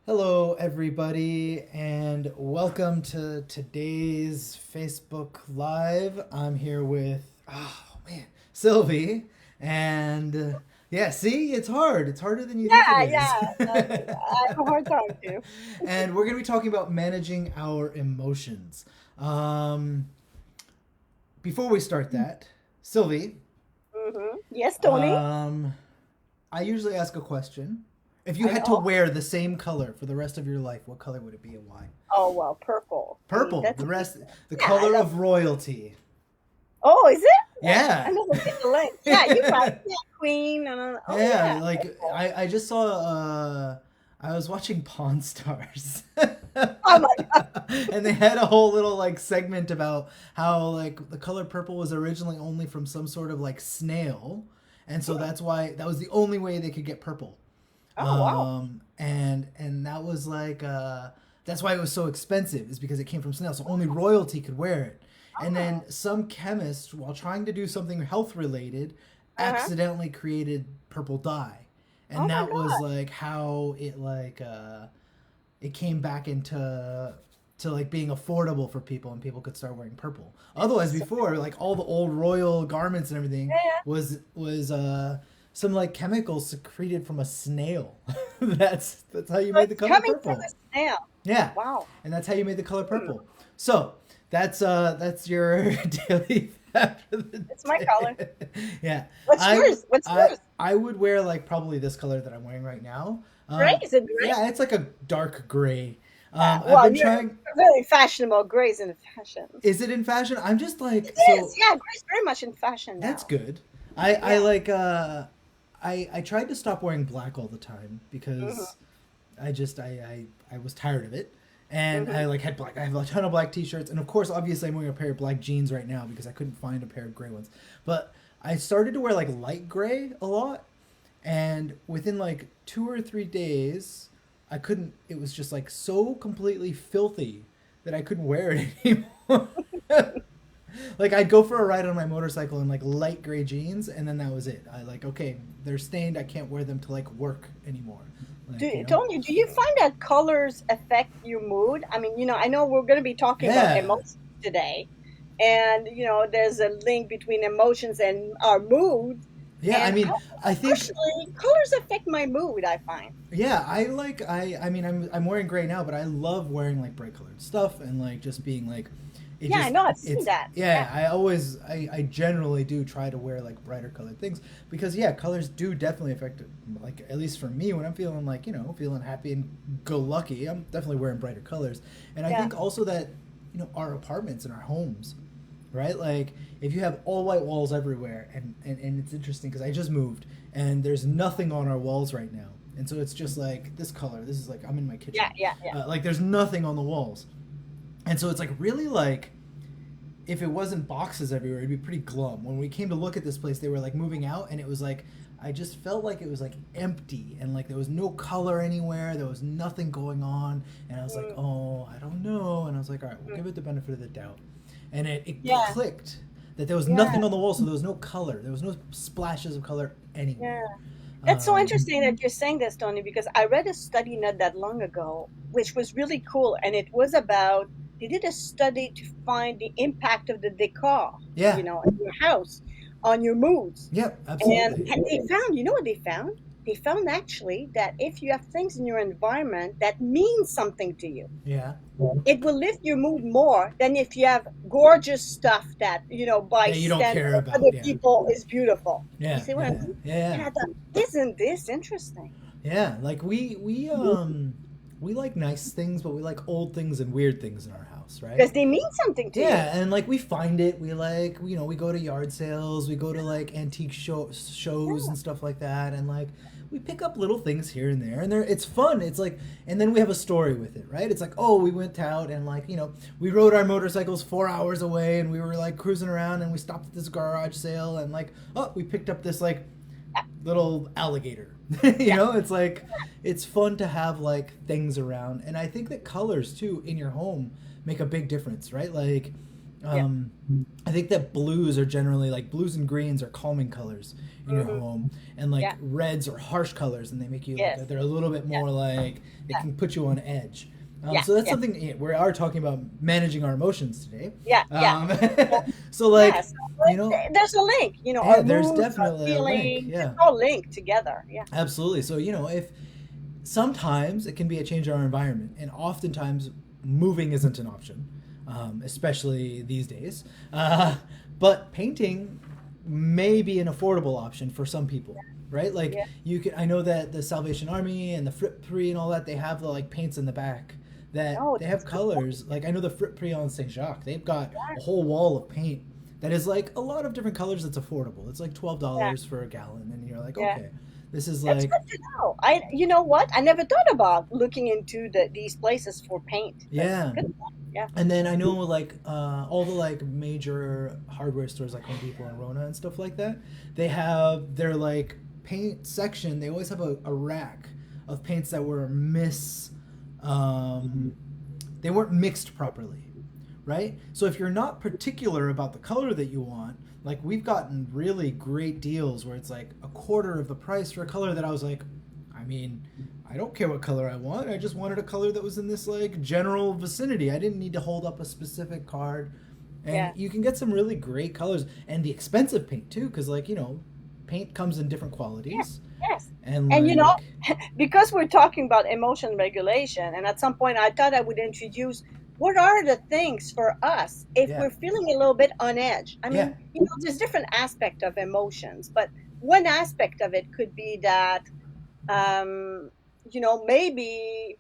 Hello, everybody, and welcome to today's Facebook Live. I'm here with, Sylvie, and yeah, see, it's hard. It's harder than you think it Yeah, is. yeah. I have a hard time too. And we're going to be talking about managing our emotions. Um, Before we start that, Sylvie, Yes, Tony. um, I usually ask a question. If you I had to know. wear the same color for the rest of your life, what color would it be and why? Oh well, purple. I mean, Purple, that's the rest, the yeah. I color love. of royalty. Oh, is it? I Yeah. never get the link. Yeah, you right. Yeah, Queen. Oh Yeah, yeah, like purple. I just saw I was watching Pawn Stars. Oh my God. And they had a whole little like segment about how like the color purple was originally only from some sort of like snail, and so that's why that was the only way they could get purple. Oh wow. And that was like that's why it was so expensive, is because it came from snails, so only royalty could wear it. And then Oh. some chemist, while trying to do something health related, Uh-huh. accidentally created purple dye, Oh and my that was God. like how it like it came back into to like being affordable for people, and people could start wearing purple. Otherwise, So, before, like all the old royal garments and everything yeah. was some like chemicals secreted from a snail. That's how you So made the it's color coming from purple. a snail. Yeah, Wow. and that's how you made the color Hmm. purple. So that's your daily fact of the It's my color. day. Yeah, What's I yours? What's I yours? I would wear like probably this color that I'm wearing right now. Gray? Is it gray? Yeah, it's like a dark gray. Yeah. I've Well, been you're trying. very fashionable. Gray's in fashion. Is it in fashion? I'm just It like is. so. Yeah, gray's very much in fashion That's now. good. I Yeah. like I tried to stop wearing black all the time Hmm. because I was tired of it. And Hmm. I like had black. I have a ton of black T-shirts, and of course, obviously, I'm wearing a pair of black jeans right now because I couldn't find a pair of gray ones. But I started to wear like light gray a lot, and within like 2 or 3 days, I couldn't. It was just like so completely filthy that I couldn't wear it anymore. Like I'd go for a ride on my motorcycle in like light gray jeans, and then that was it. I like, okay, they're stained. I can't wear them to like work anymore. Like, Tony, do you find that colors affect your mood? I mean, I know we're going to be talking about yeah, emotions today, and there's a link between emotions and our mood. yeah. I And I mean, I think, personally, colors affect my mood, I find. yeah, I like. I mean, I'm wearing gray now, but I love wearing like bright colored stuff and like just being like, it Yeah, I just know, I've seen it's that. yeah. Yeah, I generally do try to wear like brighter colored things because yeah, colors do definitely affect it. Like at least for me, when I'm feeling like feeling happy and go lucky, I'm definitely wearing brighter colors. And I yeah, think also that our apartments and our homes, right? Like if you have all white walls everywhere, and it's interesting because I just moved and there's nothing on our walls right now, and so it's just like this color. This is like I'm in my yeah, kitchen, yeah, yeah. like there's nothing on the walls, and so it's like really like if it wasn't boxes everywhere, it'd be pretty glum. When we came to look at this place, they were like moving out, and it was like I just felt like it was like empty and like there was no color anywhere. There was nothing going on, and I was like, Mm, oh, I don't know. And I was like, all right, we'll mm. give it the benefit of the doubt. And it Yeah, clicked that there was yeah, nothing on the wall, so there was no color. There was no splashes of color yeah. anywhere. That's so Um, interesting that you're saying this, Tony, because I read a study not that long ago, which was really cool. And it was about, they did a study to find the impact of the decor, yeah, in your house on your moods. yep, And absolutely. they found, you know what they found? They found actually that if you have things in your environment that mean something to you, Yeah, it will lift your mood more than if you have gorgeous stuff that, by that you don't standard care of about. other Yeah, people is beautiful. You yeah, see what I yeah, mean? And yeah. I thought, isn't this interesting? Yeah, like we like nice things, but we like old things and weird things in our house, right? Because they mean something to you. Yeah, and like we find it, we like we go to yard sales, we go to like antique shows Yeah. and stuff like that, and like we pick up little things here and there, and it's fun. It's like, and then we have a story with it, right? It's like, oh, we went out and like we rode our motorcycles 4 hours away, and we were like cruising around, and we stopped at this garage sale, and like, oh, we picked up this like little alligator. Yeah. It's like it's fun to have like things around, and I think that colors too in your home make a big difference, right? Like Yeah. I think that blues are generally like blues and greens are calming colors in your Hmm. home, and like Yeah. reds are harsh colors, and they make you like Yes. they're a little bit Yeah. more like they Yeah. can put you on edge. Yeah. So that's Yeah. something we are talking about managing our emotions today. Yeah. Yeah. Um, Yeah. so Yeah. like So there's a link. Our yeah, there's moods, our definitely a link. feelings, it's Yeah, all linked together. Yeah. absolutely. So if sometimes it can be a change in our environment, and oftentimes moving isn't an option, especially these days. But painting may be an affordable option for some people, right? Like Yeah. you can. I know that the Salvation Army and the Frit Prix and all that, they have the like paints in the back that Oh, they have that's good point. colors. Like I know the Frit Prix on Saint Jacques, they've got Yeah. a whole wall of paint that is like a lot of different colors. That's affordable. It's like Yeah. $12 for a gallon, and you're like, Yeah. okay, this is That's like good to know. You know what? I never thought about looking into these places for paint. That's yeah. good. Yeah. And then I know like all the like major hardware stores like Home Depot and Rona and stuff like that, they have their like paint section. They always have a rack of paints that were um, they weren't mixed properly, right? So if you're not particular about the color that you want, like we've gotten really great deals where it's like a quarter of the price for a color that I was like, I mean, I don't care what color I want. I just wanted a color that was in this like general vicinity. I didn't need to hold up a specific card. And Yeah. you can get some really great colors and the expensive paint too, because like, paint comes in different Yeah. qualities. Yes. And And like, because we're talking about emotion regulation, and at some point I thought I would introduce what are the things for us if yeah, we're feeling a little bit on edge. I yeah, mean, there's different aspects of emotions, but one aspect of it could be that, um, maybe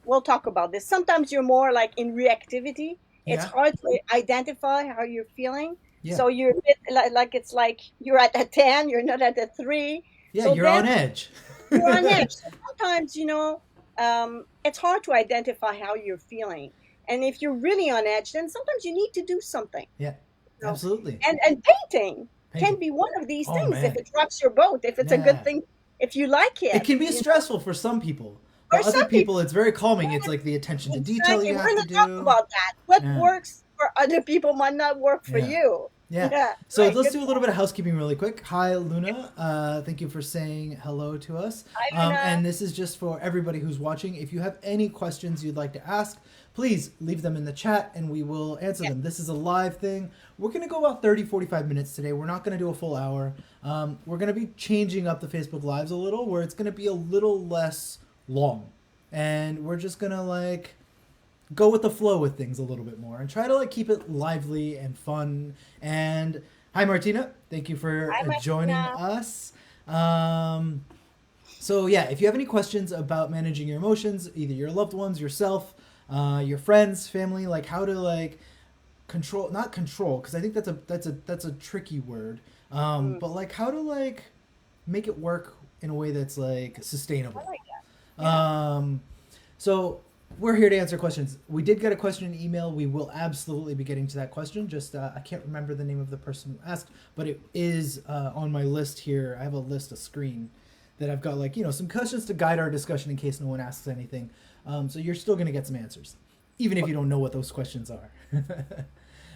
we'll talk about this. Sometimes you're more like in reactivity. It's yeah, hard to identify how you're feeling. yeah, So you're a bit like it's like you're at a 10, you're not at a 3. yeah, So you're then on edge. you're on edge. So sometimes, it's hard to identify how you're feeling. And if you're really on edge, then sometimes you need to do something. Yeah, You know, absolutely. and painting can Painting. be one of these Oh things if man. it rocks your boat, if it's a good Yeah. thing, if you like It it, can be stressful for some people, but For other some people, people it's very calming. It's yes, like the attention to detail exactly. you We're have going to to talk do. about that. What Yeah. works for other people might not work for Yeah. you. Yeah. Yeah, So right. let's Good do a little point. bit of housekeeping really quick. Hi, Luna. Thank you for saying hello to us. Hi, Luna. And this is just for everybody who's watching. If you have any questions you'd like to ask, please leave them in the chat and we will answer Yeah, them. This is a live thing. We're going to go about 30, 45 minutes today. We're not going to do a full hour. We're going to be changing up the Facebook Lives a little where it's going to be a little less long. And we're just going to like go with the flow with things a little bit more and try to like keep it lively and fun. And hi, Martina. Thank you for hi, joining Martina. us. Um, so yeah, if you have any questions about managing your emotions, either your loved ones, yourself, your friends, family, like how to like control, not control, because I think that's a tricky word. Mm, But like how to like make it work in a way that's like I sustainable. like that. Yeah. Um, so we're here to answer questions. We did get a question in email. We will absolutely be getting to that question. Just I can't remember the name of the person who asked, but it is on my list here. I have a list, a screen that I've got like some questions to guide our discussion in case no one asks anything. So you're still going to get some answers, even if you don't know what those questions are.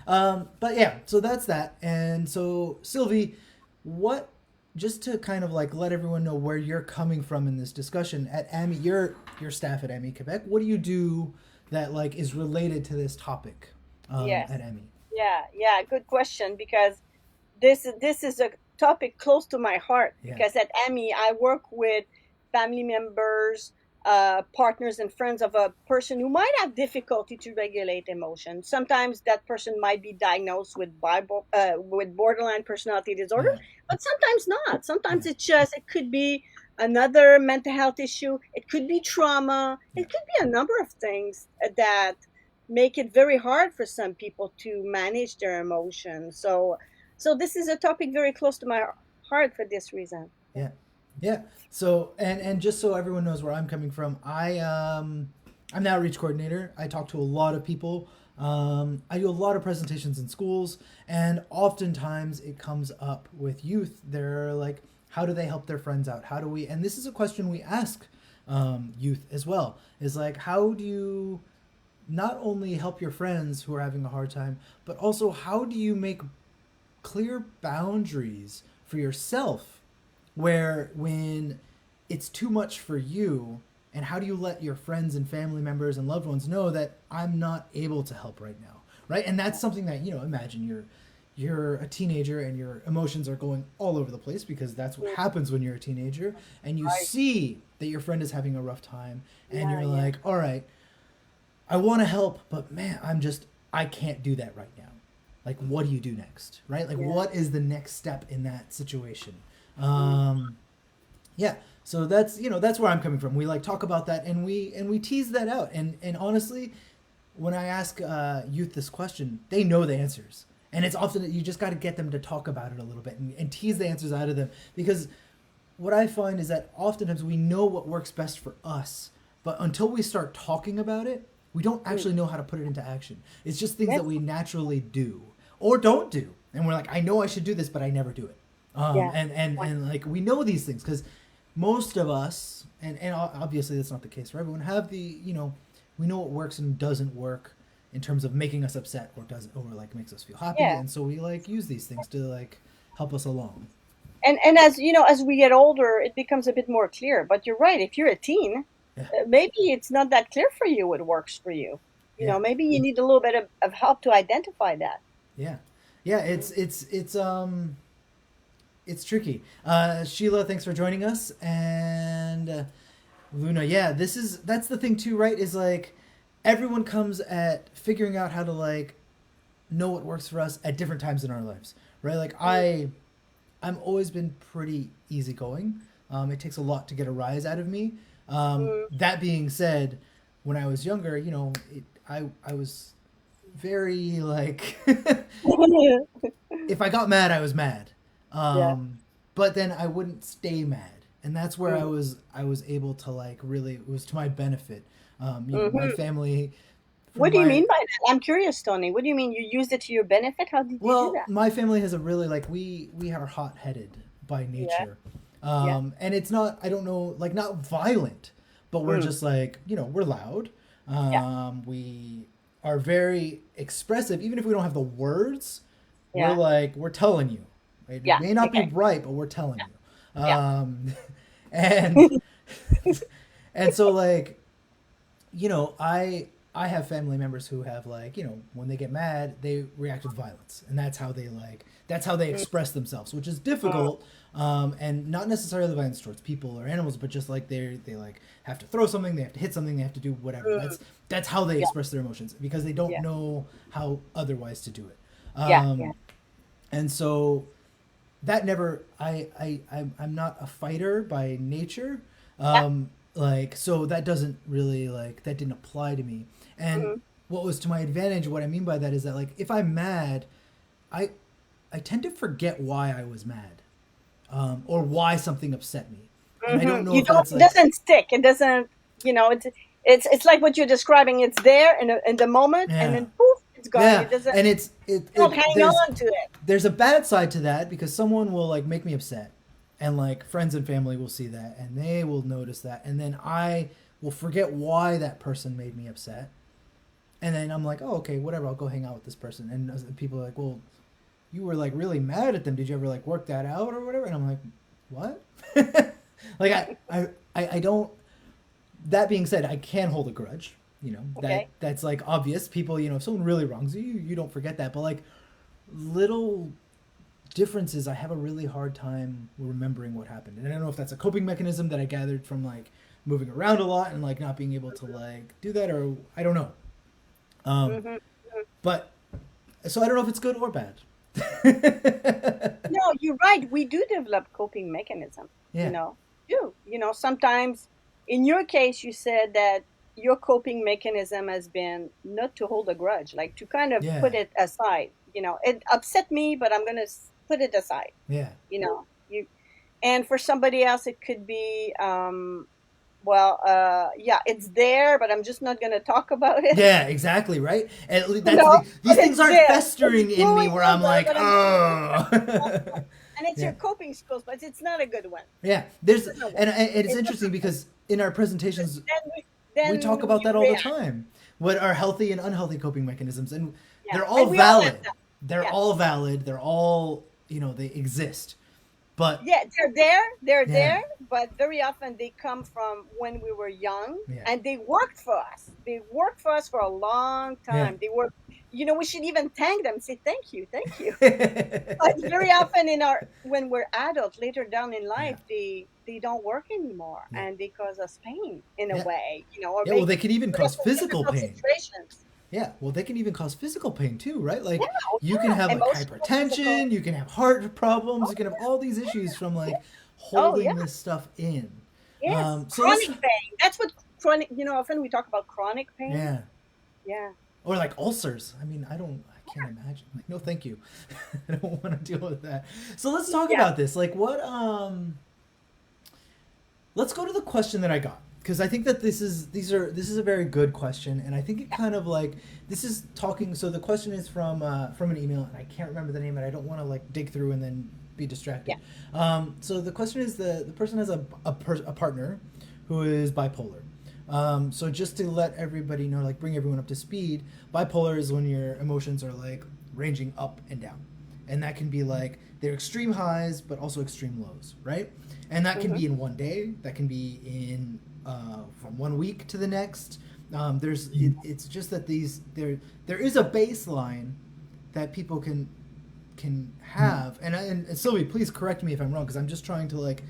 But yeah, so that's that. And so Sylvie, what just to kind of like let everyone know where you're coming from in this discussion at AMI, your staff at AMI-Quebec, what do you do that like is related to this topic Yes. at AMI? Yeah. Yeah. Good question, because this is a topic close to my heart, Yeah, because at AMI I work with family members, partners and friends of a person who might have difficulty to regulate emotions. Sometimes that person might be diagnosed with borderline personality disorder, yeah, but sometimes not. yeah, Sometimes it could be another mental health issue. It could be trauma. yeah, It could be a number of things that make it very hard for some people to manage their emotions. So this is a topic very close to my heart for this reason. Yeah. yeah, yeah. So and just so everyone knows where I'm coming from, I'm the outreach coordinator. I talk to a lot of people. I do a lot of presentations in schools, and oftentimes it comes up with youth. They're like, how do they help their friends out? How do we? And this is a question we ask youth as well. Is like, how do you not only help your friends who are having a hard time, but also how do you make clear boundaries for yourself where when it's too much for you, and how do you let your friends and family members and loved ones know that I'm not able to help right now, right? And that's something that, imagine you're a teenager and your emotions are going all over the place because that's what happens when you're a teenager, and you Right. see that your friend is having a rough time, and Yeah, you're yeah, like, all right, I want to help, but man, I can't do that right now. Like, what do you do next, right? Like, yeah. what is the next step in that situation? Mm. Um, yeah. So that's where I'm coming from. We like talk about that, and we tease that out. And honestly, when I ask youth this question, they know the answers, and it's often that you just got to get them to talk about it a little bit and tease the answers out of them, because what I find is that oftentimes we know what works best for us, but until we start talking about it, we don't Mm. actually know how to put it into action. It's just things that Yes. we naturally do or don't do, and we're like, I know I should do this, but I never do it. Yeah. And like we know these things because most of us, and obviously that's not the case for everyone, have we know what works and doesn't work in terms of making us upset or doesn't, or like makes us feel happy, Yeah. and so we like use these things to like help us along. And as you know, as we get older, it becomes a bit more clear. But you're right. If you're a teen, Yeah, maybe it's not that clear for you what works for you. yeah, Maybe you need a little bit of help to identify that. yeah, yeah. Mm. It's tricky. Sheila, thanks for joining us, and Luna. Yeah, that's the thing too, right? Is like everyone comes at figuring out how to like know what works for us at different times in our lives, right? Like Mm. I'm always been pretty easygoing. It takes a lot to get a rise out of me. Mm. That being said, when I was younger, I was very like if I got mad, I was mad. Yeah. But then I wouldn't stay mad, and that's where Mm. I was able to like really, it was to my benefit. My Hmm. family from What do you my mean by that? I'm curious, Tony. What do you mean you used it to your benefit? How did you do well, that? my family has a really like we are hot headed by Yeah. nature, Yeah. and it's not, I don't know, like not violent, but we're Mm. just like we're loud. Yeah. We are very expressive, even if we don't have the words. We're Yeah. like we're telling you. Right? It Yeah. may not be Okay. right, but we're telling you. Yeah. And and so like I have family members who have like when they get mad they react with violence, and that's how they Mm. express themselves, which is Mm. difficult, and not necessarily violence towards people or animals, but just like they like have to throw something, they have to hit something, they have to do whatever. Mm. That's how they Yeah. express their emotions because they don't Yeah. know how otherwise to do it. Yeah. Yeah. And so that never I'm not a fighter by nature, Yeah. like so that doesn't really like that didn't apply to me. And Mm. what was to my advantage, what I mean by that is that like if I'm mad, i I tend to forget why I was mad, or why something upset me, and I don't know You if don't. that's It like doesn't stick. It doesn't. It's like what you're describing. It's there in the moment, and yeah, then poof, it's gone. yeah, It doesn't. and You don't hang on to it. there's a bad side to that because someone will like make me upset, and like friends and family will see that and they will notice that, and then I will forget why that person made me upset, and then I'm like, oh, okay, whatever, I'll go hang out with this person, and people are like, well, you were like really mad at them, did you ever like work that out or whatever, and I'm like, what? Like I don't. That being said, I can hold a grudge. Okay. That's like obvious. People, if someone really wrongs you, you don't forget that. But like little differences, I have a really hard time remembering what happened. And I don't know if that's a coping mechanism that I gathered from like moving around a lot and like not being able to like do that, or I don't know. Um, Hmm. but so I don't know if it's good or bad. No, you're right. We do develop coping mechanism. Yeah, Sometimes, in your case, you said that your coping mechanism has been not to hold a grudge, like to kind of put yeah, it aside. It upset me, but I'm gonna put it aside. yeah, You And for somebody else, it could be, well, yeah, it's there, but I'm just not gonna talk about it. yeah. Exactly right. And You that's the know, thing. but These things it's aren't there. It's festering in me brewing where I'm over, like, but I'm just not gonna oh. talk about it. And it's your Yeah. coping skills, but it's not a good one. Yeah, It there's doesn't work. and it's It interesting doesn't work. because in our Because presentations, we talk then about you that all the react. time. What are healthy and unhealthy coping mechanisms, and Yeah, they're all and we all have valid. that. They're Yeah. all valid. They're all, they exist. But Yeah, they're yeah, there, but very often they come from when we were young, yeah, and they worked for us. They worked for us for a long yeah. time. They work, we should even thank them, say thank you, thank you. But very often when we're adults later down in Yeah, life, they don't work anymore, yeah, and they cause us pain in a yeah, way, or yeah. Well, make they can even put cause us in physical difficult pain. situations. Yeah, well, they can even cause physical pain too, right? Yeah, Like oh you can have yeah, like emotional, physical. hypertension, you can have heart problems, Oh you can have all these issues from yeah, like oh yeah. holding this stuff in. Yes, So let's, chronic pain. That's what chronic. Often we talk about chronic pain. yeah, Yeah, or like ulcers. I mean, I can't imagine. Like, no, thank you. I don't want to deal with that. So let's talk yeah, about this. Like, let's go to the question that I got because I think that this is a very good question, and I think it kind of like this is talking. So the question is from an email, and I can't remember the name, and I don't want to like dig through and then be distracted. yeah. So the question is the person has a partner who is bipolar. So just to let everybody know, like bring everyone up to speed, bipolar is when your emotions are like ranging up and down, and that can be like they're extreme highs but also extreme lows, right? And that can Mm-hmm. be in one day. That can be in from one week to the next. It's just that there is a baseline that people can have. And Sylvie, please correct me if I'm wrong because I'm just trying to like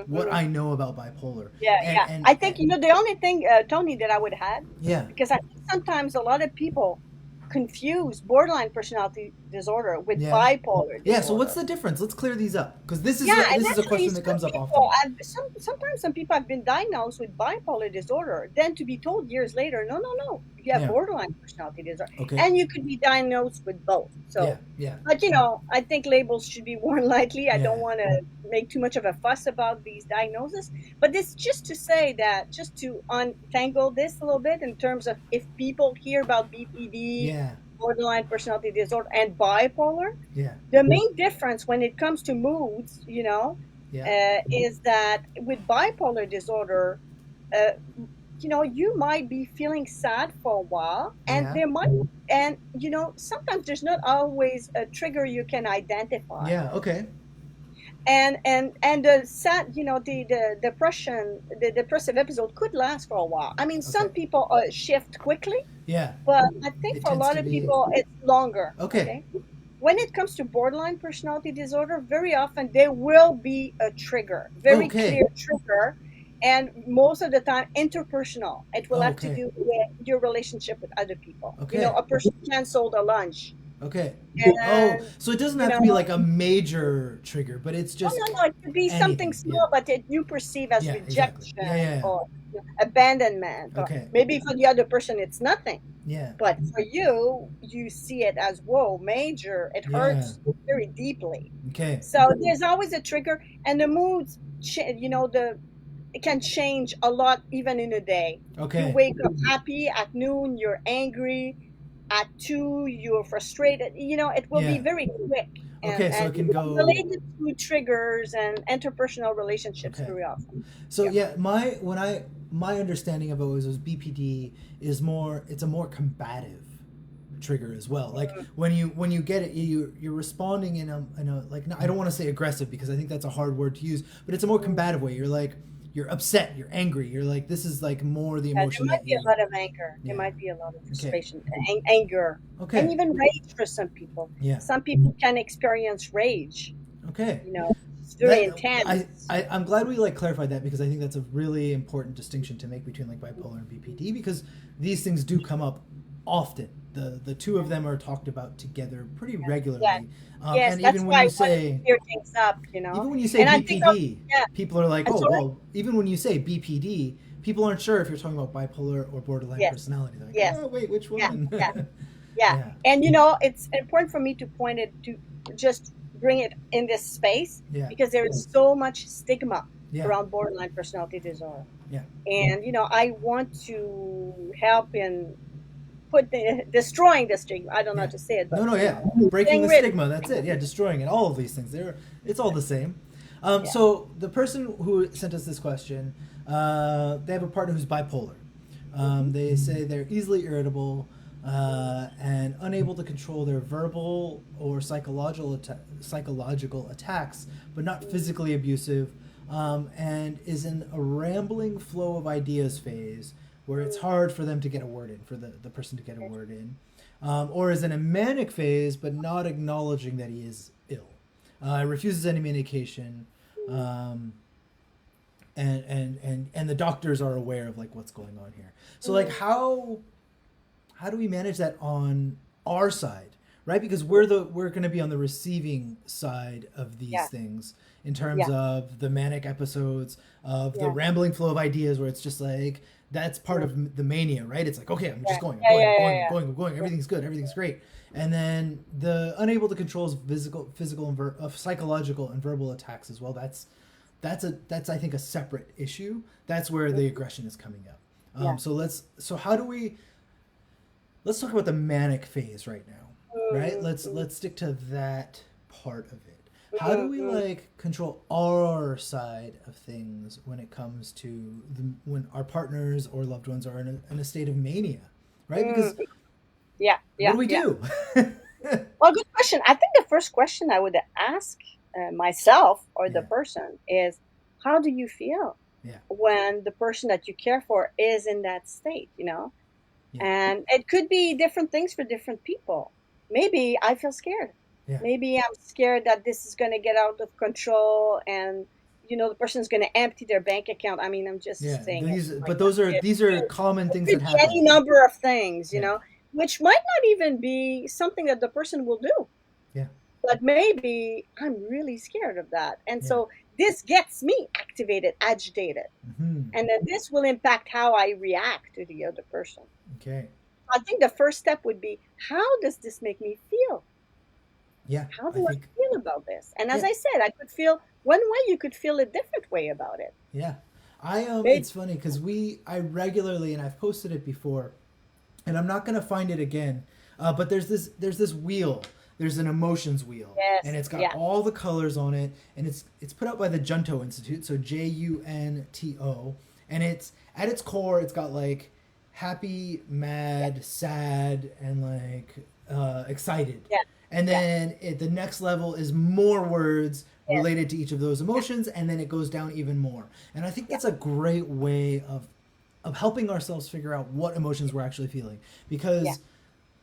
what Mm-hmm. I know about bipolar. Yeah, yeah. I think And the only thing, Tony, that I would add, yeah, because I think sometimes a lot of people confuse borderline personality disorder with yeah, bipolar yeah. So what's disorder. the difference? Let's clear these up because Yeah, and this is a actually, question that comes up often. sometimes some people have been diagnosed with bipolar disorder, then to be told years later, no, no, no, you have Yeah. borderline personality disorder, Okay. and you could be diagnosed with both. Yeah. So, Yeah. but I think labels should be worn lightly. I don't Yeah. want to make too much of a fuss about these diagnoses, but this just to say that, just to untangle this a little bit in terms of if people hear about BPD, Yeah. borderline personality disorder, and bipolar, Yeah. the main difference when it comes to moods, Yeah. is that with bipolar disorder, uh, you might be feeling sad for a while, and Yeah. there might, and sometimes there's not always a trigger you can identify, Yeah. Okay. and the sad, the depression, the depressive episode could last for a while. I mean, some Okay. people shift quickly, Yeah. but I think It for a tends lot to of be people it's longer. okay. Okay. When it comes to borderline personality disorder, very often there will be a trigger, very clear Okay. trigger, and most of the time interpersonal. It will have to Okay. do with your relationship with other people. Okay. A person canceled a lunch, Okay. Oh, and so it doesn't you have know, to be like a major trigger, but it's no, just no, no. It could be something anything. Yeah. small, but you perceive as Yeah. Exactly. rejection Yeah. Yeah. or abandonment, Yeah. or Okay. maybe for the other person it's nothing. Yeah. But for you, you see it as, whoa, major. It Yeah. hurts very deeply. Okay. So there's always a trigger, and the moods, it can change a lot even in a day. You Okay. wake up happy at noon, you're angry at 2, you're frustrated. It will be Yeah. very quick, and Okay. So and it can go. related to triggers and interpersonal relationships Okay. very often. So Yeah. yeah, my understanding of it was BPD is more it's a more combative trigger as well. Like when you get it, you're responding in a like no, I don't want to say aggressive because I think that's a hard word to use, but it's a more combative way. You're like you're upset, you're angry, you're like this is like more the There emotion might that be a you lot of anger. There yeah. might be a lot of Okay. frustration, anger, and Okay. even rage for some people. Yeah. Some people can experience rage. Okay. It's very That intense. I'm glad we like clarified that because I think that's a really important distinction to make between like bipolar and BPD because these things do come up often. The two of them are talked about together pretty Yeah. regularly. Yes, And that's even when why I you wanted to say clear things up. even when you say And I think, BPD, yeah, people are like, I'm oh sorry. well. Even when you say BPD, people aren't sure if you're talking about bipolar or borderline Yes, personality. They're like, yes, oh wait, which yeah, one? yeah, yeah. Yeah, And it's important for me to point it to just bring it in this space yeah, because there is so much stigma yeah, around borderline personality disorder. yeah. And I want to help in destroying the stigma. I don't know how Yeah. to say it, but No, no, yeah. Breaking getting the rid of stigma, that's it. it. Yeah, destroying it. All of these things. It's all the same. Yeah. So the person who sent us this question, they have a partner who's bipolar. They say they're easily irritable and unable to control their verbal or psychological attacks, but not physically abusive, and is in a rambling flow of ideas phase where it's hard for them to get a word in, for the person to get a word in, or is in a manic phase but not acknowledging that he is ill. Refuses any medication. And the doctors are aware of like what's going on here. So like how do we manage that on our side, right? Because we're going to be on the receiving side of these Yeah. things in terms Yeah. of the manic episodes, of the Yeah. rambling flow of ideas, where it's just like that's part of the mania, right? It's like, okay, I'm just going, I'm Yeah. going, Yeah. I'm Yeah. going, I'm Yeah. going, I'm going. Everything's good, everything's great. And then the unable to control physical and psychological and verbal attacks as well. That's I think a separate issue. That's where the aggression is coming up. Yeah. So how do we let's talk about the manic phase right now, right? Let's stick to that part of it. How do we like control our side of things when it comes to when our partners or loved ones are in a state of mania, right? Because Yeah. what Yeah. do we Yeah. do? Well, good question. I think the first question I would ask myself or the Yeah, person is, how do you feel yeah, when the person that you care for is in that state, you know? yeah, And it could be different things for different people. Maybe I feel scared. yeah, Maybe I'm scared that this is going to get out of control and, the person's going to empty their bank account. I mean, I'm just yeah. saying it These, like but that. these are common It things could that be happen. any number of things, Yeah, which might not even be something that the person will do. yeah, But maybe I'm really scared of that. And yeah. so this gets me activated, agitated. Hmm. And then this will impact how I react to the other person. Okay. I think the first step would be, how does this make me feel? Yeah, How I do I think. feel about this? And as Yeah, I said, I could feel one way, you could feel a different way about it. yeah. I. Maybe, It's funny because I regularly, and I've posted it before, and I'm not gonna find it again. But there's this wheel. There's an emotions wheel, and yes, it's got yeah, all the colors on it, and it's put out by the Junto Institute, so Junto, and it's at its core, it's got like happy, mad, sad, and like excited, yeah, and yeah, then the next level is more words yes, related to each of those emotions, and then it goes down even more. And I think yeah, that's a great way of helping ourselves figure out what emotions we're actually feeling, yeah, because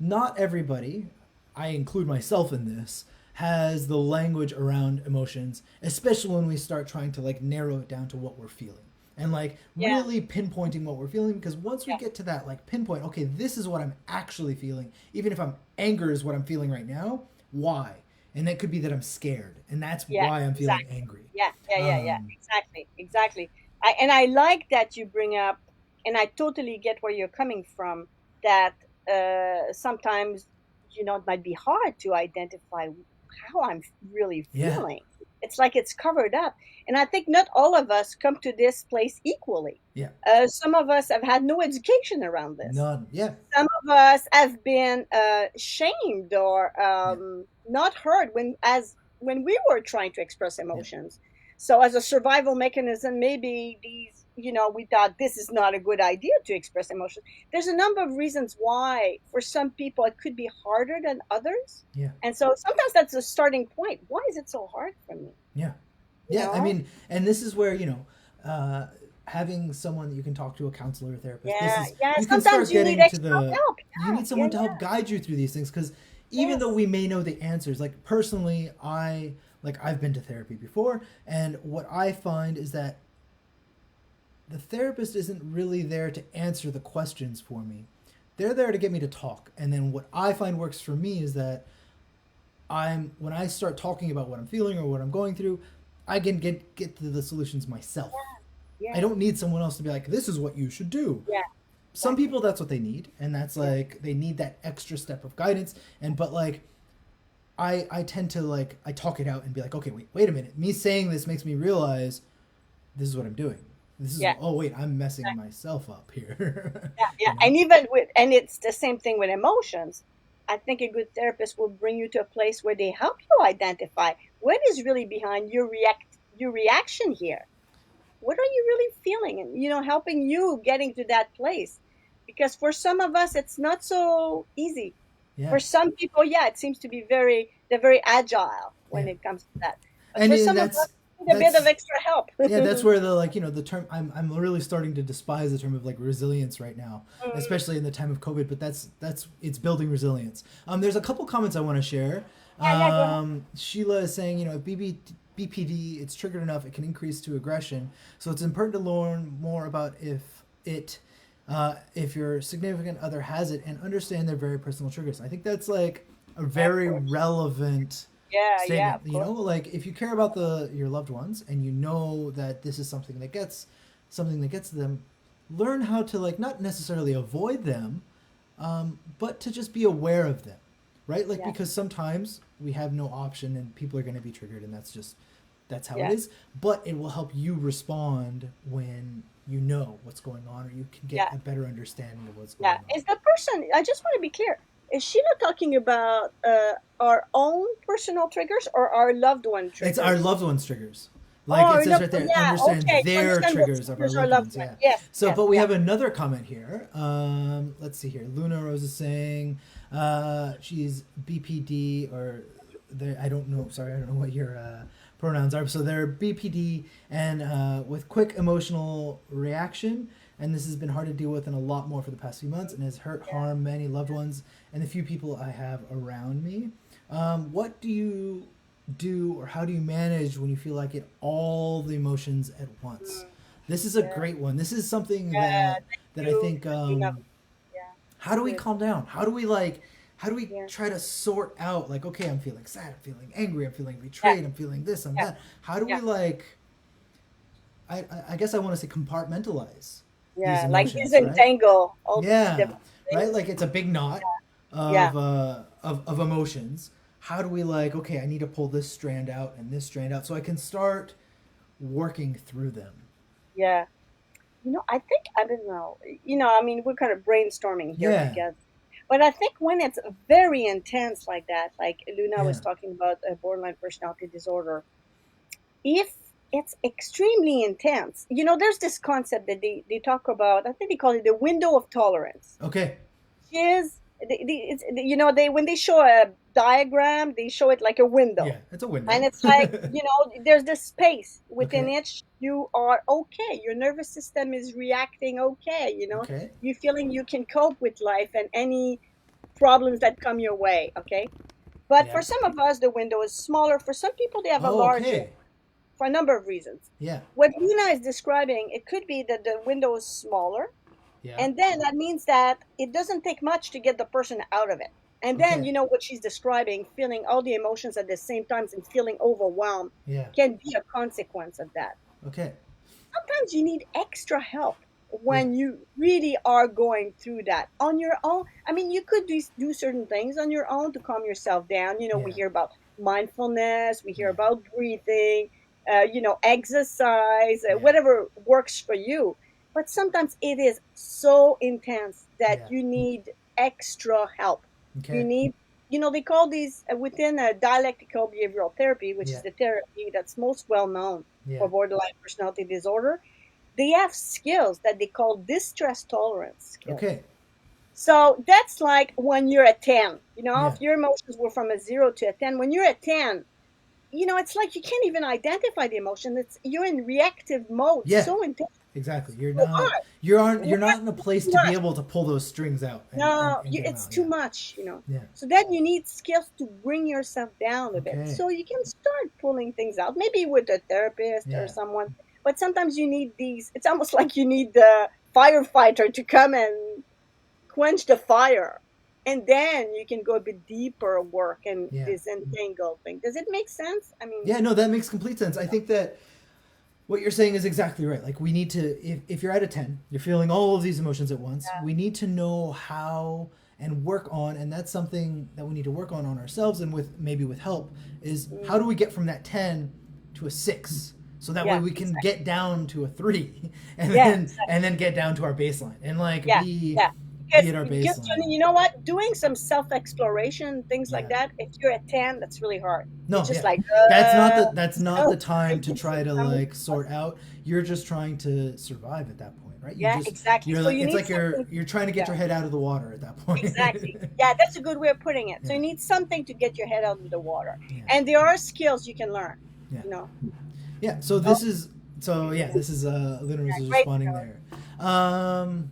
not everybody, I include myself in this, has the language around emotions, especially when we start trying to like narrow it down to what we're feeling and like yeah, really pinpointing what we're feeling. Because once we yeah, get to that like pinpoint, okay, this is what I'm actually feeling, even if anger is what I'm feeling right now, why? And that could be that I'm scared, and that's yeah, why I'm feeling exactly. angry. Yeah, yeah, yeah, yeah, Um, exactly, exactly. And I like that you bring up, and I totally get where you're coming from, that sometimes, it might be hard to identify how I'm really yeah, feeling. It's like it's covered up. And I think not all of us come to this place equally. yeah, Some of us have had no education around this. none, yeah, Some of us have been shamed or yeah, not heard when we were trying to express yeah, emotions. So as a survival mechanism, maybe we thought this is not a good idea to express emotions. There's a number of reasons why for some people it could be harder than others. yeah. And so sometimes that's a starting point. Why is it so hard for me? Yeah. You Yeah. I know? mean, and this is where, having someone that you can talk to, a counselor or therapist, Yeah, yeah. you can start Sometimes you need getting to extra the, help. you Yeah, need yeah, someone to help guide you through these things. Because yeah. even though Yes. we may know the answers, like personally, I've been to therapy before. And what I find is that the therapist isn't really there to answer the questions for me. They're there to get me to talk. And then what I find works for me is that when I start talking about what I'm feeling or what I'm going through, I can get to the solutions myself. I Yeah, don't need someone else to be like, this is what you should do. yeah, Some exactly. people that's what they need, and that's Yeah, like they need that extra step of guidance. And but like I tend to like I talk it out and be like, okay, wait a minute. Me saying this makes me realize this is what I'm doing. This is yeah. oh wait, I'm messing myself up here. Yeah, yeah. you know? And even and it's the same thing with emotions. I think a good therapist will bring you to a place where they help you identify what is really behind your reaction here. What are you really feeling? And helping you getting to that place. because for some of us it's not so easy. Yeah. For some people, yeah, it seems to be they're very agile when Yeah. it comes to that. But And for in some of us, that's we need a bit of that's extra help. yeah, that's where the like, the term I'm really starting to despise the term of like resilience right now, Mm, especially in the time of COVID, but that's it's building resilience. There's a couple comments I want to share. yeah, yeah, go ahead. Sheila is saying, if BPD it's triggered enough, it can increase to aggression. So it's important to learn more about if your significant other has it and understand their very personal triggers. I think that's like a Yeah, of very course. relevant Yeah, statement. of course. Like if you care about your loved ones and you know that this is something that gets to them, learn how to like not necessarily avoid them, but to just be aware of them, right? Like Yeah, because sometimes we have no option and people are going to be triggered, and that's how it yeah, is. But it will help you respond when you know what's going on, or you can get yeah, a better understanding of what's yeah. going on. Is the person? I just want to be clear. Is Sheila talking about our own personal triggers or our loved one It's our triggers? loved ones' triggers. Oh, Like it our says loved right one. there, Yeah, understand okay. To their understand what triggers of our triggers our loved loved ones. one. Yeah. Yes, So, yes, but we yeah. have another comment here. Let's see here. Luna Rose is saying she's BPD or I don't know. Sorry, I don't know what your pronouns are. So they're BPD and with quick emotional reaction. And this has been hard to deal with and a lot more for the past few months and has hurt, Yeah. harmed many loved ones and the few people I have around me. What do you do or how do you manage when you feel like it all the emotions at once? Mm, This is a yeah. great one. This is something Yeah. Thank that I you think for bringing up. Yeah, how do we good. calm down? How do we Yeah, try to sort out like okay, I'm feeling sad, I'm feeling angry, I'm feeling yeah, betrayed, I'm feeling this, I'm yeah, that. How do yeah, we like I guess I want to say compartmentalize these yeah. Like emotions, right? disentangle all these Yeah, different right. things. Like it's a big knot Yeah, of emotions. How do we like? Okay, I need to pull this strand out and this strand out, so I can start working through them. yeah. I think I don't know. I mean, we're kind of brainstorming here Yeah, together. But I think when it's very intense like that, like Luna yeah. was talking about a borderline personality disorder, if it's extremely intense, there's this concept that they talk about. I think they call it the window of tolerance. Okay. Is they when they show a diagram, they show it like a window, Yeah, it's a and window. it's like there's this space within Okay. it. You are okay. Your nervous system is reacting okay. Okay. You feeling you can cope with life and any problems that come your way. Okay, but for Yeah. some of us, the window is smaller. For some people, they have a Oh, larger okay. for a number of reasons. Yeah. What Luna is describing, it could be that the window is smaller, Yeah. and then that means that it doesn't take much to get the person out of it. And then, Okay. what she's describing, feeling all the emotions at the same time and feeling overwhelmed, Yeah. can be a consequence of that. Okay. Sometimes you need extra help Yeah. when you really are going through that on your own. I mean, you could do certain things on your own to calm yourself down. We Yeah. hear about mindfulness, we hear Yeah. about breathing, exercise, Yeah. whatever works for you. But sometimes it is so intense that Yeah. you need extra help. You Okay. need, they call these within dialectical behavioral therapy, which is Yeah. the therapy that's most well known Yeah. for borderline personality disorder. They have skills that they call distress tolerance skills. Okay. So that's like when you're at 10, Yeah. if your emotions were from a 0 to a 10, when you're at 10, it's like you can't even identify the emotion. You're in reactive mode, Yeah. so intense, Exactly. so hard. You're not in a place Too to be much. able to pull those strings out No, and get them it's out. too Yeah. much. Yeah. So then you need skills to bring yourself down a bit. Okay. So you can start pulling things out, maybe with a therapist or Yeah. someone. But sometimes you need it's almost like you need the firefighter to come and quench the fire. And then you can go a bit deeper work and Yeah. disentangle things. Does it make sense? I mean, Yeah, no, that makes complete sense. I think that what you're saying is exactly right. Like we need to if you're at a 10, you're feeling all of these emotions at once. We need to know how and work on, and that's something that we need to work on ourselves and with maybe with help is how do we get from that 10 to a 6 so that way yeah, we can exactly. get down to a 3 Yeah, exactly. and then get down to our baseline and like Yeah, yeah. be Because at our baseline. you know what? Doing some self exploration, things like Yeah. that, if you're at 10, that's really hard. It's No, just yeah. like, That's not the time thank to you for try to coming. like sort out. You're just trying to survive at that point. right? Yeah, exactly. So you It's need like something. you're trying to get Yeah, your head out of the water at that point. exactly. Yeah, that's a good way of putting it. So Yeah, you need something to get your head out of the water, yeah, and there are skills you can learn. yeah, You know. yeah. Oh, This is Linda yeah, was great. responding there. Um,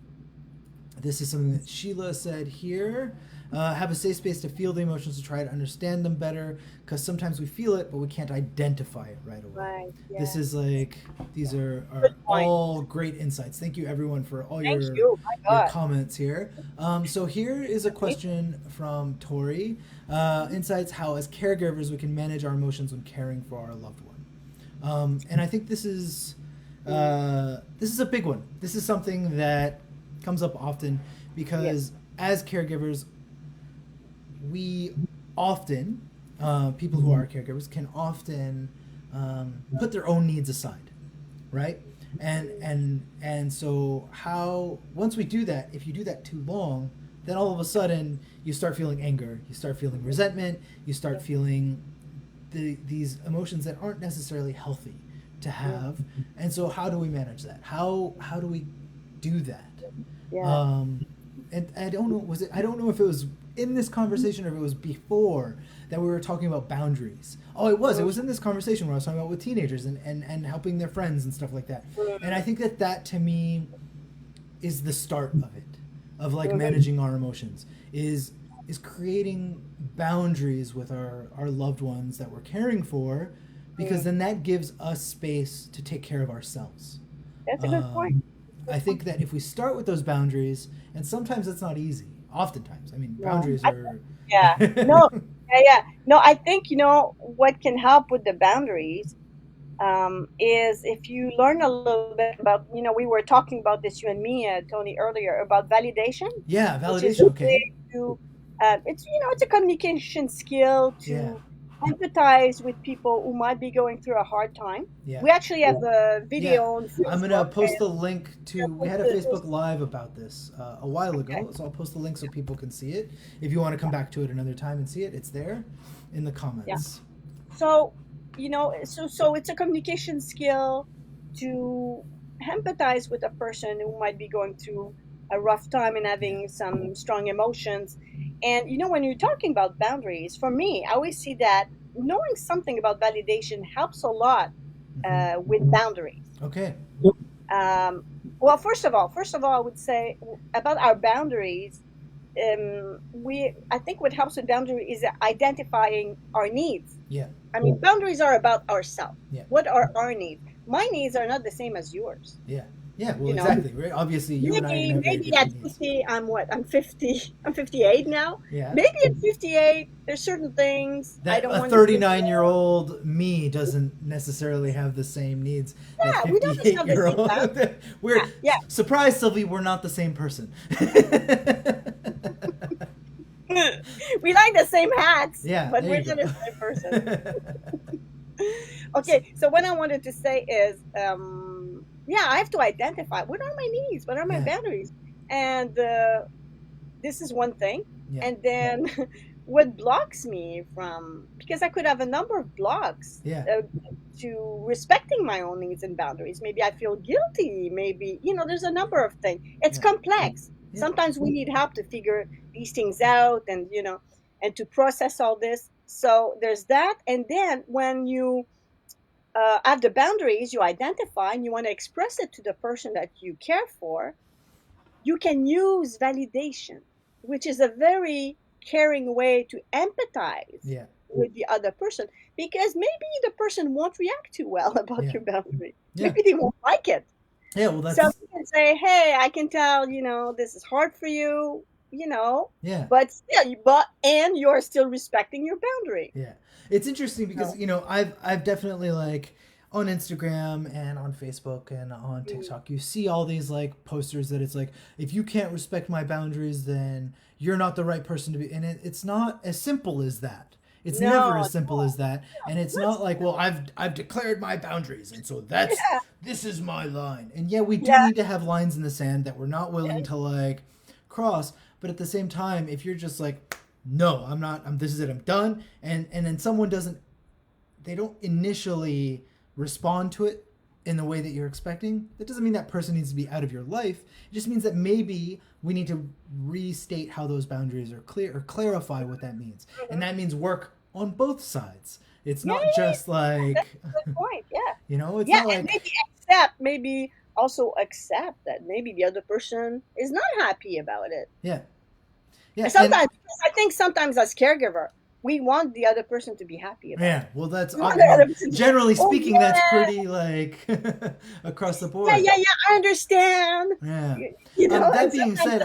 This is something that Sheila said here. Have a safe space to feel the emotions, to try to understand them better, because sometimes we feel it, but we can't identify it right away. Right. This Yeah. is like, these Good are point. all great insights. Thank you everyone for all Thank you. My your God. comments here. So here is a question from Tori. Insights how as caregivers we can manage our emotions when caring for our loved one. And I think this is a big one. This is something that comes up often Yes. because as caregivers, we often, people who are caregivers, can often put their own needs aside, right? And so how once we do that, if you do that too long, then all of a sudden you start feeling anger, you start feeling resentment, you start feeling these emotions that aren't necessarily healthy to have. And so how do we manage that? How do we do that? Yeah. And I don't know, I don't know if it was in this conversation or if it was before that we were talking about boundaries. Oh, it was in this conversation where I was talking about with teenagers and helping their friends and stuff like that. And I think that to me is the start of it, of like managing our emotions, is creating boundaries with our loved ones that we're caring for, because then that gives us space to take care of ourselves. That's a good Um, point. I think that if we start with those boundaries, and sometimes it's not easy. Oftentimes, I mean, Yeah. boundaries I, are. yeah. No. Yeah. Yeah. No. I think what can help with the boundaries is if you learn a little bit about. We were talking about this, you and me, Tony, earlier about validation, Yeah, which is a validation. way Okay. to. It's a communication skill Yeah, to empathize with people who might be going through a hard time. yeah, We actually have a yeah. video on I'm gonna Facebook, post and the link to. We had a Facebook Live about this a while okay, ago, so I'll post the link so people can see it. If you want to come yeah, back to it another time and see it, it's there in the yeah. comments. So, so it's a communication skill to empathize with a person who might be going through a rough time and Yeah. having some strong emotions. And when you're talking about boundaries, for me, I always see that knowing something about validation helps a lot with boundaries. Okay. Um, well, first of all, I would say about our boundaries. I think what helps with boundary is identifying our needs. Yeah. I mean, boundaries are about ourselves. Yeah. What are our needs? My needs are not the same as yours. Yeah. Yeah. Well, You know, exactly. Right. Obviously, you and I are gonna have very maybe at different needs. 50, I'm what? I'm 50. I'm 58 now. Yeah. Maybe at 58, there's certain things I That don't a want to do. 39-year-old me doesn't necessarily have the same needs that Yeah, we don't just have the same 58-year-old. boundaries. We're Yeah, surprised, Sylvie. We're not the same person. yeah. We like the same hats, Yeah, but there we're you not the same person. go. Okay, so what I wanted to say is, yeah, I have to identify what are my needs, what are my Yeah, boundaries, and this is one thing. yeah, And then what blocks me from, because I could have a number of blocks yeah, to respecting my own needs and boundaries. Maybe I feel guilty. Maybe, there's a number of things. It's yeah, complex. yeah, Sometimes we need help to figure these things out, and to process all this. So there's that. And then when you have the boundaries, you identify and you want to express it to the person that you care for, you can use validation, which is a very caring way to empathize yeah, with the other person, because maybe the person won't react too well about yeah, your boundary. yeah, Maybe they won't like it. yeah. Well, So that's you can say, hey, I can tell, this is hard for you, yeah. but still, and you're still respecting your boundary. Yeah, it's interesting because No. I've definitely like on Instagram and on Facebook and on Mm. TikTok, you see all these like posters that it's like, if you can't respect my boundaries, then you're not the right person to be. And it's not as simple as that. It's never No, as simple as that. And it's not, not like, well, I've declared my boundaries, and so yeah, this is my line. And yeah, we do yeah, need to have lines in the sand that we're not willing yeah, to like cross. But at the same time, if you're just like, no, I'm not. This is it. I'm done. And then someone doesn't. They don't initially respond to it in the way that you're expecting, that doesn't mean that person needs to be out of your life. It just means that maybe we need to restate how those boundaries are clear or clarify what that means. And that means work on both sides. It's Yeah, not just that's like, a good point. Yeah. it's Yeah, not and like, maybe also accept that maybe the other person is not happy about it. yeah, And yeah. And sometimes, I think sometimes as caregiver, we want the other person to be happy about yeah, it. well, that's, We want I the other mean, person to be, generally oh speaking, that's yeah, pretty like across the yeah, board. yeah, yeah, I understand. Yeah. And That being sometimes said,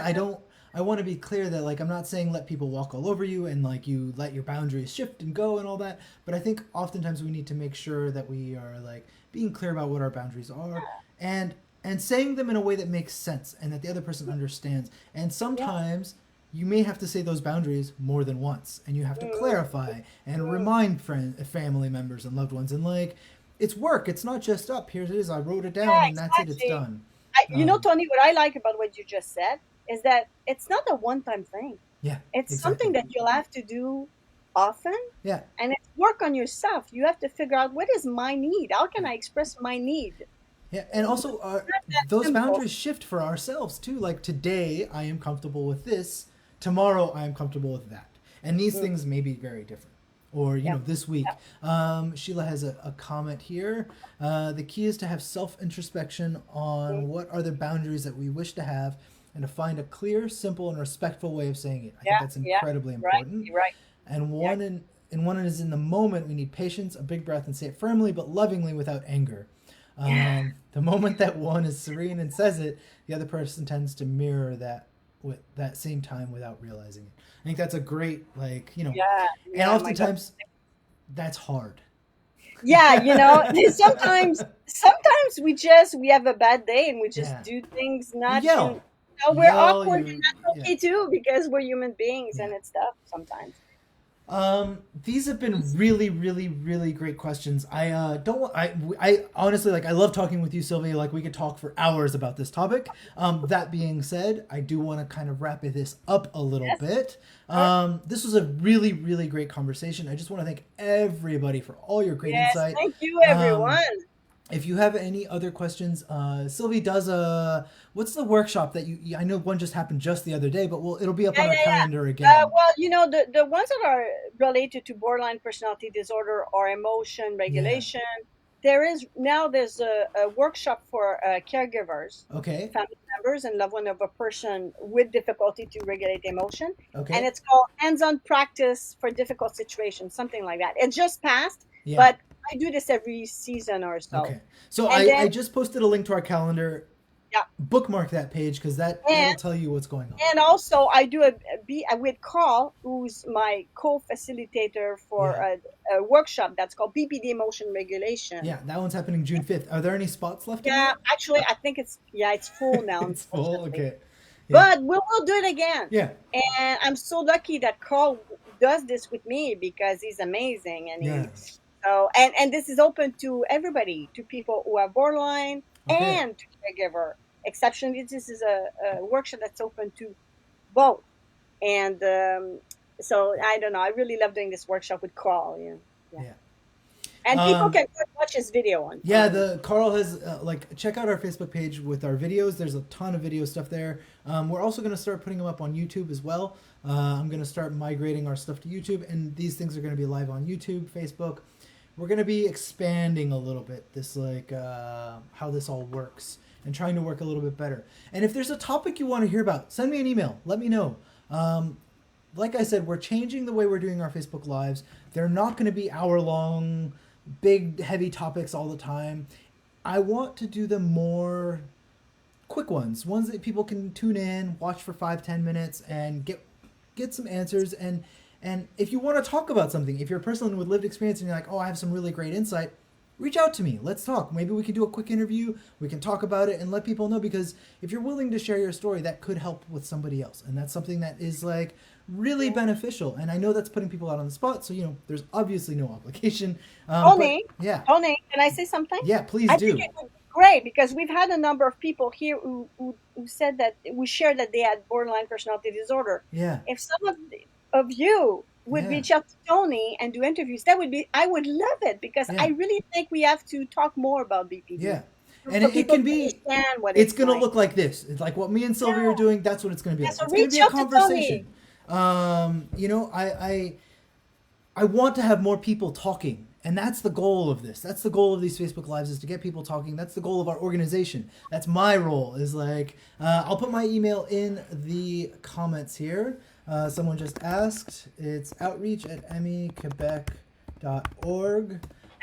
I want to be clear that like I'm not saying let people walk all over you and like you let your boundaries shift and go and all that, but I think oftentimes we need to make sure that we are like being clear about what our boundaries are and saying them in a way that makes sense and that the other person understands. And yeah. sometimes you may have to say those boundaries more than once and you have to Mm, clarify and mm. remind family members and loved ones and like it's work. It's not just up. Here it is. I wrote it down Yeah, and that's it. It's exactly. done. Um, Tony, what I like about what you just said is that it's not a one-time thing. yeah, It's something exactly. that you'll have to do often, Yeah, and it's work on yourself. You have to figure out what is my need? How can yeah, I express my need? yeah. And It's also, not that those simple. boundaries shift for ourselves too. Like today, I am comfortable with this. Tomorrow, I am comfortable with that. And these Mm, things may be very different. Or, yeah, this yeah, week, Sheila has a comment here. The key is to have self introspection mm, on what are the boundaries that we wish to have and to find a clear, simple, and respectful way of saying it. I think yeah, that's yeah. incredibly Right, important. you're right. And Yeah, one is in the moment, we need patience, a big breath, and say it firmly but lovingly without anger. yeah, The moment that one is serene and says it, the other person tends to mirror that with that same time without realizing it. I think that's a great yeah, and yeah. My God. oftentimes that's hard. Yeah, sometimes we have a bad day and we just Yeah, do things you not in. yell, you We're yell, awkward, and you that's yeah, okay too because we're human beings yeah. and it's tough sometimes. These have been really, really, really great questions. I don't. I honestly like. I love talking with you, Sylvia. Like we could talk for hours about this topic. That being said, I do want to kind of wrap this up a little Yes, bit. sure. This was a really, really great conversation. I just want to thank everybody for all your great Yes, insight. thank you, Um, everyone. if you have any other questions, Sylvie does a. What's the workshop that you? I know one just happened just the other day, but it'll be up Yeah, on our yeah, calendar yeah. again. Well, the ones that are related to borderline personality disorder or emotion Yeah. regulation, there's a workshop for caregivers, Okay. family members, and loved one of a person with difficulty to regulate emotion, and Okay. it's called hands-on practice for difficult situations, something like that. It just passed, Yeah. but I do this every season or so, Okay. So and then I just posted a link to our calendar. yeah. Bookmark that page because And that'll tell you what's going on. And also, I do with Carl, who's my co-facilitator for Yeah. a workshop that's called BPD Emotion Regulation. Yeah, that one's happening June 5th. Are there any spots left in Yeah, that? actually, I think it's full now, It's full. unfortunately. Okay. Yeah. But we'll do it again. Yeah. And I'm so lucky that Carl does this with me because he's amazing, and Yeah. and this is open to everybody, to people who are borderline Okay. and to caregiver. Exceptionally, this is a workshop that's open to both. And so I don't know. I really love doing this workshop with Carl. Yeah, yeah. Yeah. And people Um, can watch his video on. yeah, the Carl has check out our Facebook page with our videos. There's a ton of video stuff there. We're also going to start putting them up on YouTube as well. I'm going to start migrating our stuff to YouTube, and these things are going to be live on YouTube, Facebook. We're going to be expanding a little bit this how this all works and trying to work a little bit better. And if there's a topic you want to hear about, send me an email. Let me know. Like I said, we're changing the way we're doing our Facebook Lives. They're not going to be hour-long, big, heavy topics all the time. I want to do them more quick ones that people can tune in, watch for 5-10 minutes, and get some answers. And if you want to talk about something, if you're a person with lived experience and you're like, oh, I have some really great insight, reach out to me. Let's talk. Maybe we can do a quick interview. We can talk about it and let people know, because if you're willing to share your story, that could help with somebody else. And that's something that is like really beneficial. And I know that's putting people out on the spot. So, there's obviously no obligation. But Tony, yeah, Tony, can I say something? yeah, please I think do. it would be great because we've had a number of people here who said that we shared that they had borderline personality disorder. Yeah. If some of you would Yeah. reach out to Tony and do interviews, I would love it, because I Yeah. really think we have to talk more about BPD Yeah. And for it people can to be, understand what it's it's going to like. look like this. It's like what me and Sylvia are Yeah. doing. That's what it's going to be Yeah, like. so It's going to reach be a out to Tony. conversation. You know, I want to have more people talking. And that's the goal of this. That's the goal of these Facebook Lives, is to get people talking. That's the goal of our organization. That's my role, is like, I'll put my email in the comments here. Someone just asked. It's outreach@AMI-Quebec.org.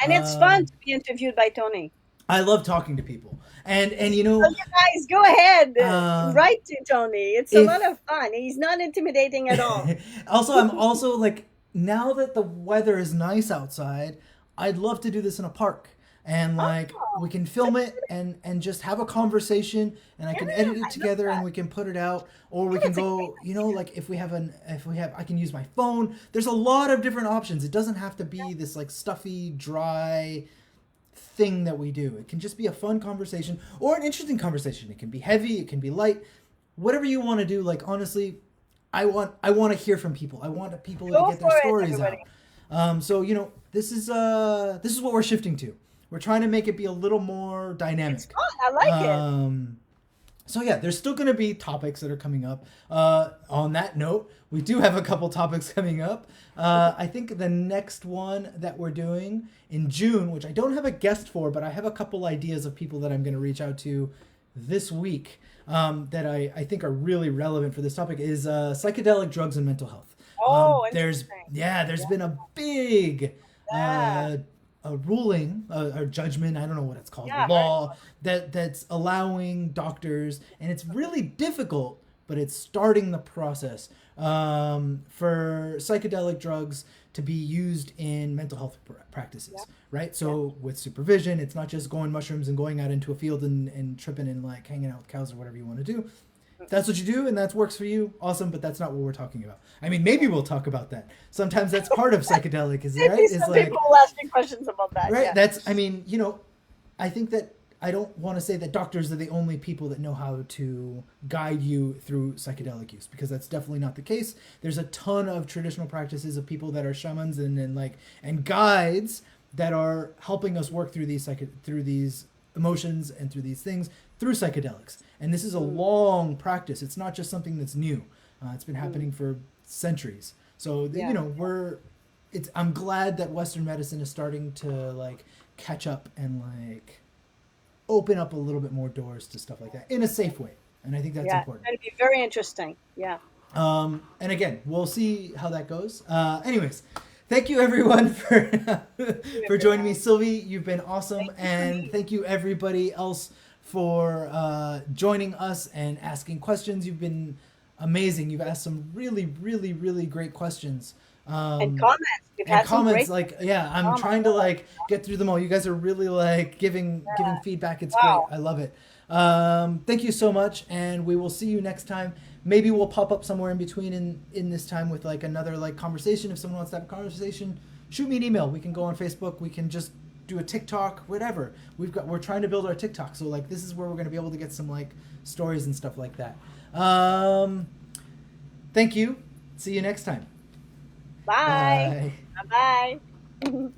And it's fun to be interviewed by Tony. I love talking to people. And you So know, you guys go ahead, uh, write to Tony. It's a lot if of fun. He's not intimidating at all. also, I'm also like, now that the weather is nice outside, I'd love to do this in a park, and like Oh, we can film it and just have a conversation, and I yeah, can edit it I love together and that. we can put it out, or we Yeah, can that's a great go, you know, idea. like if we have, I can use my phone. There's a lot of different options. It doesn't have to be this like stuffy, dry thing that we do. It can just be a fun conversation or an interesting conversation. It can be heavy, it can be light, whatever you want to do. Like, honestly, I want to hear from people. I want people to Go get their for it, stories everybody. out. So you know, this is what we're shifting to. We're trying to make it be a little more It's dynamic. fun. I like it. So yeah, there's still going to be topics that are coming up. On that note, we do have a couple topics coming up. I think the next one that we're doing in June, which I don't have a guest for, but I have a couple ideas of people that I'm going to reach out to this week, that I think are really relevant for this topic, is psychedelic drugs and mental health. Oh, There's interesting. there's been a big Yeah, a ruling, or judgment, I don't know what it's called, yeah, very law that's allowing doctors, and it's really difficult, but it's starting the process, for psychedelic drugs to be used in mental health practices, right? So with supervision, it's not just going mushrooms and going out into a field and tripping and like hanging out with cows or whatever you want to do. If that's what you do and that works for you, awesome, but that's not what we're talking about. I mean, maybe we'll talk about that. Sometimes that's part of psychedelic, is right? Maybe It's some like, people will ask me questions about that. right? Yeah. That's, I mean, you know, I think that I don't want to say that doctors are the only people that know how to guide you through psychedelic use, because that's definitely not the case. There's a ton of traditional practices of people that are shamans and like and guides that are helping us work through through these emotions and through these things through psychedelics. And this is a long practice. It's not just something that's new. It's been happening for centuries. So Yeah. you know, I'm glad that Western medicine is starting to like catch up and like open up a little bit more doors to stuff like that in a safe way. And I think that's Yeah, important. that'd be very interesting. Yeah. And again, we'll see how that goes. Anyways, thank you everyone for for joining me. Sylvie, you've been awesome. Thank you for And me. thank you everybody else for joining us and asking questions. You've been amazing. You've asked some really, really, really great questions. And comments. We've And had some comments, great. like, yeah, I'm Oh my trying to God. like get through them all. You guys are really like giving feedback. It's great. Wow. I love it. Thank you so much, and we will see you next time. Maybe we'll pop up somewhere in between in this time with like another like conversation. If someone wants to have a conversation, shoot me an email. We can go on Facebook. We can just do a TikTok, whatever. We're trying to build our TikTok, so like this is where we're gonna be able to get some like stories and stuff like that. Thank you. See you next time. Bye. Bye. Bye. Bye.